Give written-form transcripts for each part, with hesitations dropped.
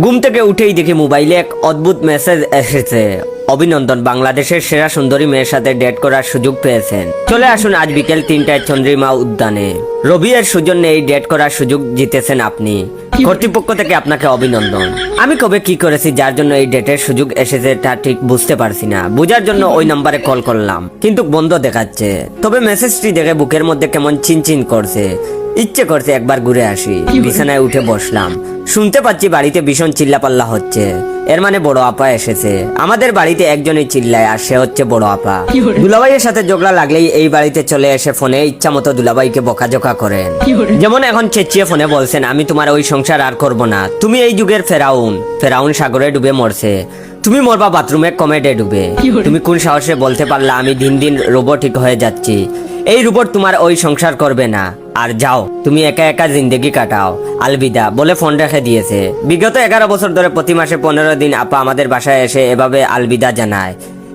ঘুম থেকে উঠেই দেখি মোবাইলে এক অদ্ভুত মেসেজ এসেছে। অভিনন্দন, বাংলাদেশের সেরা সুন্দরী মেয়ের সাথে ডেট করার সুযোগ পেয়েছেন। চলে আসুন আজ বিকেল 3টায় চন্দ্রিমা উদ্যানে। রবি এর সৌজন্যে এই ডেট করার সুযোগ জিতেছেন আপনি। কর্তৃপক্ষ থেকে আপনাকে অভিনন্দন। আমি কবে কি করেছি যার জন্য এই ডেটের সুযোগ এসেছে তা ঠিক বুঝতে পারছি না। বোঝার জন্য ওই নাম্বারে কল করলাম, কিন্তু বন্ধ দেখাচ্ছে। তবে মেসেজটি দেখে বুকের মধ্যে কেমন চিনচিন করছে। ইচ্ছে করছে একবার ঘুরে আসি। বিছানায় উঠে বসলাম। শুনতে পাচ্ছি বাড়িতে ভীষণ চিল্লাপাল্লা হচ্ছে। এর মানে বড় আপা এসেছে। আমাদের বাড়িতে একজনই চিল্লায়, আর সে হচ্ছে বড় আপা। দুলাভাইয়ের সাথে ঝগড়া লাগলেই এই বাড়িতে চলে এসে ফোনে ইচ্ছা মতো দুলাভাইকে বকাঝকা করেন। যেমন এখন চেঁচিয়ে ফোনে বলছেন, আমি তোমার ওই সংসার আর করব না। তুমি এই যুগের ফেরাউন। ফেরাউন সাগরে ডুবে মরছে, তুমি মরবা বাথরুমে কমেডে ডুবে। তুমি কোন সাহসে বলতে পারলা আমি দিন দিন রোবটিক হয়ে যাচ্ছি? এই রোবট তোমার ওই সংসার করবে না। আর যাও, তুমি একা একা জিন্দেগি কাটাও, আলবিদা বলে ফোন রেখে দিয়েছে। বিগত 11 বছর ধরে প্রতি মাসে 15 দিন আপা আমাদের বাসায় এসে এভাবে আলবিদা জানায়।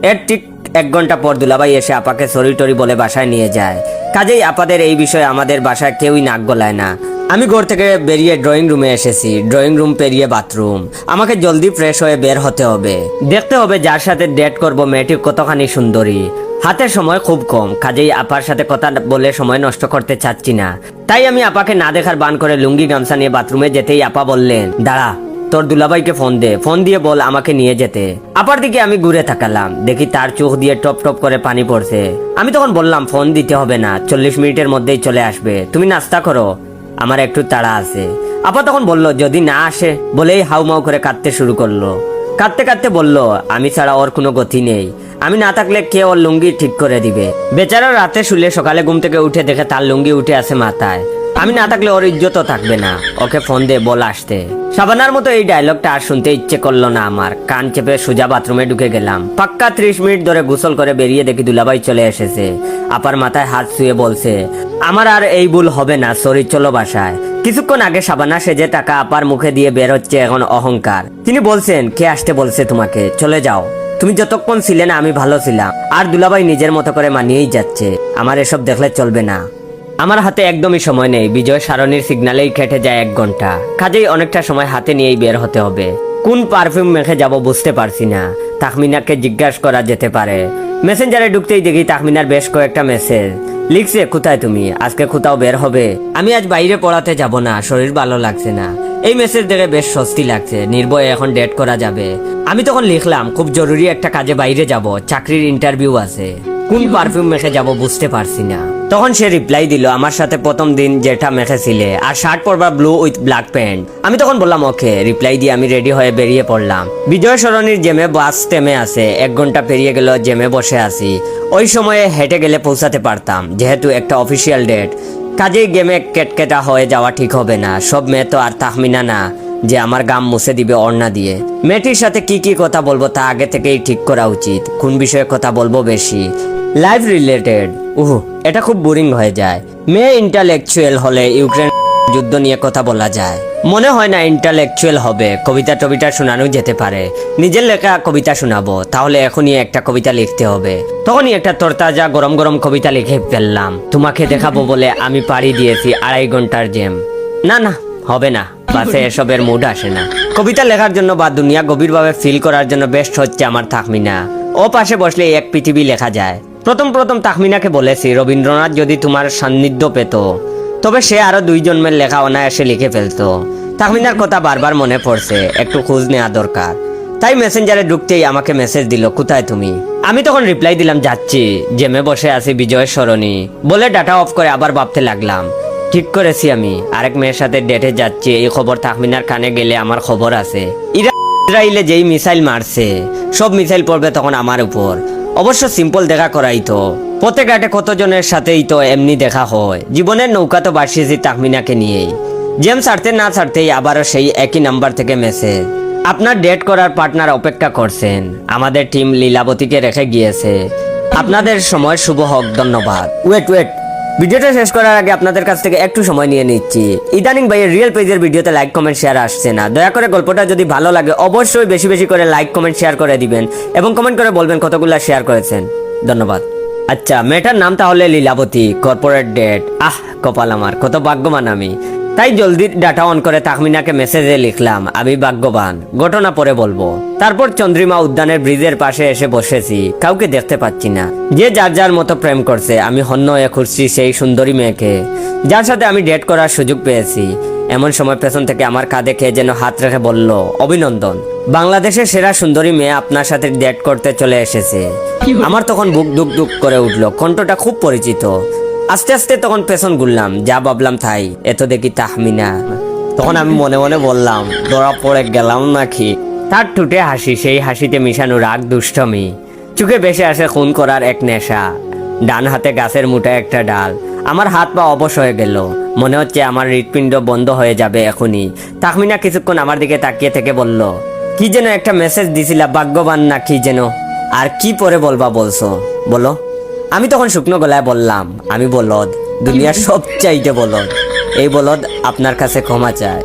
এর ঠিক 1 ঘন্টা পর দুলাভাই এসে আপাকে সরি টরি বলে বাসায় নিয়ে যায়। কাজেই আপাদের এই বিষয়ে আমাদের বাসায় কেউই নাক গলায় না। আমি ঘর থেকে বেরিয়ে ড্রয়িং রুমে এসেছি। ড্রয়িং রুম পেরিয়ে বাথরুম। আমাকে জলদি ফ্রেশ হয়ে বের হতে হবে। দেখতে হবে যার সাথে ডেট করব মেয়েটি কতখানি সুন্দরী। হাতে সময় খুব কম, কাজেই আপার সাথে কথা বলে সময় নষ্ট করতে চাচ্ছি না। তাই আমি আপাকে না দেখার বান করে লুঙ্গি গামছা নিয়ে বাথরুমে যেতেই আপা বললেন, দাঁড়া, তোর দুলাভাইকে ফোন দে, ফোন দিয়ে বল আমাকে নিয়ে যেতে। আপার দিকে আমি ঘুরে তাকালাম, দেখি তার চোখ দিয়ে টপ টপ করে পানি পড়ছে। আমি তখন বললাম, ফোন দিতে হবে না, 40 মিনিটের মধ্যেই চলে আসবে, তুমি নাস্তা করো, আমার একটু তাড়া আছে। আপা তখন বলল, যদি না আসে, বলেই হাউমাউ করে কাঁদতে শুরু করলো। কাঁদতে কাঁদতে বলল, আমি ছাড়া ওর কোনো গতি নেই, আমি না থাকলে কে ওর লুঙ্গি ঠিক করে দিবে। বেচারা রাতে শুলে সকালে ঘুম থেকে উঠে দেখে তার লুঙ্গি উঠে আছে মাথায়। আমি না থাকলে ওর ইজ্জতও থাকবে না, ওকে ফোন দে, বল আসতে। সাবানার মতো এই ডায়লগটা আর শুনতে ইচ্ছে করলো না আমার। কান চেপে সোজা বাথরুমে ঢুকে গেলাম। পাক্কা 30 মিনিট ধরে গোসল করে বেরিয়ে দেখি দুলাভাই চলে এসেছে। আপার মাথায় হাত শুয়ে বলছে, আমার আর এই ভুল হবে না, সরি, চলো বাসায়। কিছুক্ষণ আগে সাবানা সেজে টাকা আপার মুখে দিয়ে বের হচ্ছে এখন অহংকার। তিনি বলছেন, কে আসতে বলছে তোমাকে, চলে যাও। তুমি যতক্ষণ ছিলে না আমি ভালো ছিলাম। আর দুলাভাই নিজের মতো করে মানিয়েই যাচ্ছে। আমার এসব দেখলে চলবে না। আমার হাতে একদমই সময় নেই। বিজয় সারণীর সিগন্যালেই কেটে যায় 1 ঘন্টা। কাজেই অনেকটা সময় হাতে নিয়েই বের হতে হবে। কোন পারফিউম মেখে যাব বুঝতে পারছি না। তাহমিনাকে জিজ্ঞাসা করা যেতে পারে। মেসেঞ্জারে ঢুকতেই দেখি তাহমিনার বেশ কয়েকটা মেসেজ। লিখছে, কোথায় তুমি, আজকে কোথাও বের হবে? আমি আজ বাইরে পড়াতে যাব না, শরীর ভালো লাগছে না। এই মেসেজ দেখে বেশ স্বস্তি লাগছে, নির্ভয়ে এখন ডেট করা যাবে। আমি তখন লিখলাম, খুব জরুরি একটা কাজে বাইরে যাব, চাকরির ইন্টারভিউ আছে। কোন পারফিউম মেখে যাব বুঝতে পারছি না। তখন সে রিপ্লাই দিল, আমার সাথে প্রথম দিন যেটা মেখেছিলে, আর শার্ট পরবা ব্লু উইথ ব্ল্যাক প্যান্ট। আমি তখন বললাম ওকে। রিপ্লাই দিয়ে আমি রেডি হয়ে বেরিয়ে পড়লাম। বিজয় সরণির জেমে বাস থেমে আছে। 1 ঘন্টা পেরিয়ে গেল, জেমে বসে আছি। ওই সময়ে হেঁটে গেলে পৌঁছাতে পারতাম, যেহেতু একটা অফিসিয়াল ডেট। কাজেই গেমে কেটকেটা হয়ে যাওয়া ঠিক হবে না। সব মেয়ে তো আর তাহমিনা না যে আমার গাম মুছে দিবে ওড়না দিয়ে। মেয়েটির সাথে কি কি কথা বলবো তা আগে থেকেই ঠিক করা উচিত। কোন বিষয়ে কথা বলবো বেশি, লাইফ রিলেটেড? এটা খুব বোরিং হয়ে যায়। মেয়ে ইন্টালেকচুয়াল হলে ইউক্রেন যুদ্ধ নিয়ে কথা বলা যায়। মনে হয় না ইন্টালেকচুয়াল হবে। কবিতা টবিতা শোনানো যেতে পারে। নিজের লেখা কবিতা শোনাবো, তাহলে এখনই একটা কবিতা লিখতে হবে। তখনই একটা তরতাজা গরম গরম কবিতা লিখে ফেললাম। তোমাকে দেখাবো বলে আমি পাড়ি দিয়েছি 2.5 ঘন্টার জেম। না না, হবে না, বাসে এসবের মুড আসে না। কবিতা লেখার জন্য বা দুনিয়া গভীরভাবে ফিল করার জন্য বেস্ট হচ্ছে আমার তাহমিনা। ও পাশে বসলে এক পৃথিবী লেখা যায়। প্রথম তাহমিনাকে বলেছি, রবীন্দ্রনাথ যদি তোমার সান্নিধ্য পেত, তবে সে আরো 2 জন্মের লেখা অনায়াসে লিখে ফেলতো। তাহমিনার কথা বারবার মনে পড়ছে, একটু খোঁজ নেওয়া দরকার। তাই মেসেঞ্জারে ঢুকতেই আমাকে মেসেজ দিল, কোথায় তুমি? আমি তখন রিপ্লাই দিলাম, যাচ্ছি, জেমে বসে আছি বিজয় সরণি, বলে ডাটা অফ করে আবার ভাবতে লাগলাম। ঠিক করেছি, আমি আরেক মেয়ের সাথে ডেটে যাচ্ছি। এই খবর তাহমিনার কানে গেলে আমার খবর আছে। ইসরায়েলে যেই মিসাইল মারছে, সব মিসাইল পড়বে তখন আমার উপর। অবশ্য সিম্পল দেখা করাই তো। পথে ঘাটে কতজনের সাথেই তো এমনি দেখা হয়। জীবনের নৌকা তো বাসিয়েছি তাহমিনাকে নিয়েই। জেম ছাড়তে না ছাড়তেই আবারও সেই একই নাম্বার থেকে মেসেজ, আপনার ডেট করার পার্টনার অপেক্ষা করছেন। আমাদের টিম লীলাবতীকে রেখে গিয়েছে। আপনাদের সময় শুভ হোক, ধন্যবাদ। ওয়েট, ভিডিওটা শেষ করার আগে আপনাদের কাছ থেকে একটু সময় নিয়ে নিচ্ছি। ইদানিং ভাইয়ের রিয়েল পেজের ভিডিওতে লাইক কমেন্ট শেয়ার আসছে না। দয়া করে গল্পটা যদি ভালো লাগে অবশ্যই বেশি বেশি করে লাইক কমেন্ট শেয়ার করে দিবেন, এবং কমেন্ট করে বলবেন কতগুলা শেয়ার করেছেন। ধন্যবাদ। আচ্ছা, মেয়েটার নাম তাহলে লীলাবতী। Corporate date. কপাল আমার, কত ভাগ্যবান আমি। তাই জলদি ডাটা অন করে তাহমিনাকে মেসেজে লিখলাম, আমি ভাগ্যবান, ঘটনা পরে বলবো। তারপর চন্দ্রিমা উদ্যানের ব্রিজের পাশে এসে বসেছি, কাউকে দেখতে পাচ্ছি না। যে যার যার মতো প্রেম করছে, আমি হন্য হয়ে খুঁজছি সেই সুন্দরী মেয়েকে যার সাথে আমি ডেট করার সুযোগ পেয়েছি। এমন সময় পেছন থেকে আমার কাঁধে কে যেন হাত রেখে বলল, অভিনন্দন, বাংলাদেশের সেরা সুন্দরী মেয়ে আপনার সাথে ডেট করতে চলে এসেছে। আমার তখন বুক দুক দুক করে উঠলো, কণ্ঠটা খুব পরিচিত। আস্তে আস্তে তখন পেছন ঘুরলাম, যা ভাবলাম তাই, এত দেখি তাহমিনা। তখন আমি মনে মনে বললাম, ধরা পড়ে গেলাম নাকি। তার ঠোঁটে হাসি, সেই হাসিতে মিশানো রাগ, দুষ্টমি, চোখে ভেসে আসে খুন করার এক নেশা। ডান হাতে গাছের মুঠায় একটা ডাল। আমার হাত পা অবশ হয়ে গেল, মনে হচ্ছে আমার হৃৎপিণ্ড বন্ধ হয়ে যাবে এখনই। তাহমিনা কিছুক্ষণ আমার দিকে তাকিয়ে থেকে বলল, কি যেন একটা মেসেজ দিছিলা, ভাগ্যবান না কি যেন, আর কি পরে বলবা বলছো বলো। আমি তখন শুকনো গলায় বললাম, আমি বলদ, দুনিয়ার সবচাইতে বলদ। এই বলদ আপনার কাছে ক্ষমা চায়।